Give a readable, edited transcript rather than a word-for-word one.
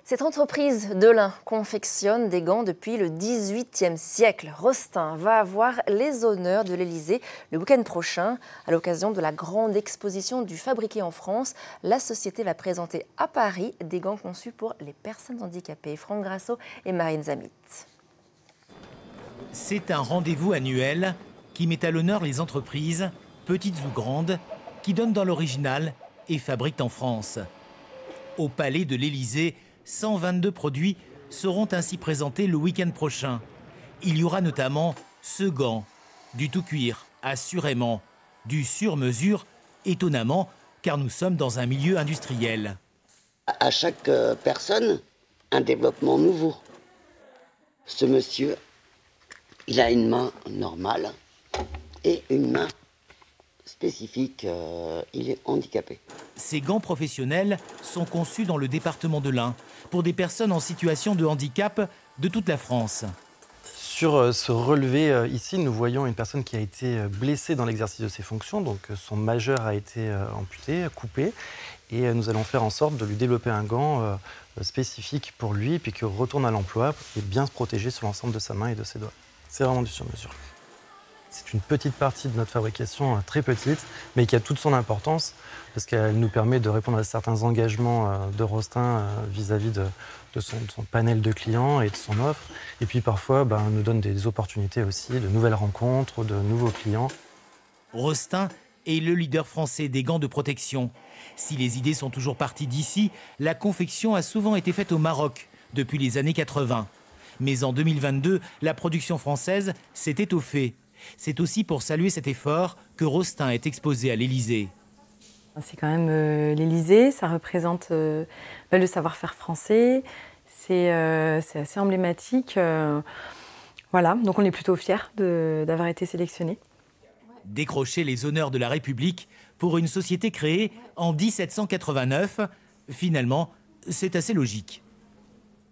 Cette entreprise de lin confectionne des gants depuis le XVIIIe siècle. Rostin va avoir les honneurs de l'Élysée le week-end prochain. À l'occasion de la grande exposition du Fabriqué en France, la société va présenter à Paris des gants conçus pour les personnes handicapées. Franck Grasso et Marine Zamit. C'est un rendez-vous annuel qui met à l'honneur les entreprises, petites ou grandes, qui donnent dans l'original et fabriquent en France. Au Palais de l'Élysée, 122 produits seront ainsi présentés le week-end prochain. Il y aura notamment ce gant, du tout cuir, assurément, du sur-mesure, étonnamment, car nous sommes dans un milieu industriel. À chaque personne, un développement nouveau. Ce monsieur, il a une main normale et une main spécifique, il est handicapé. Ces gants professionnels sont conçus dans le département de l'Ain pour des personnes en situation de handicap de toute la France. Sur ce relevé ici, nous voyons une personne qui a été blessée dans l'exercice de ses fonctions, donc son majeur a été amputé, coupé, et nous allons faire en sorte de lui développer un gant spécifique pour lui, puis qu'il retourne à l'emploi et bien se protéger sur l'ensemble de sa main et de ses doigts. C'est vraiment du sur-mesure. C'est une petite partie de notre fabrication, très petite, mais qui a toute son importance, parce qu'elle nous permet de répondre à certains engagements de Rostin vis-à-vis de son panel de clients et de son offre. Et puis parfois, elle nous donne des opportunités aussi, de nouvelles rencontres, de nouveaux clients. Rostin est le leader français des gants de protection. Si les idées sont toujours parties d'ici, la confection a souvent été faite au Maroc depuis les années 80. Mais en 2022, la production française s'est étoffée. C'est aussi pour saluer cet effort que Rostin est exposé à l'Élysée. C'est quand même l'Élysée, ça représente le savoir-faire français, c'est assez emblématique. Voilà, donc on est plutôt fiers d'avoir été sélectionnés. Décrocher les honneurs de la République pour une société créée en 1789, finalement, c'est assez logique.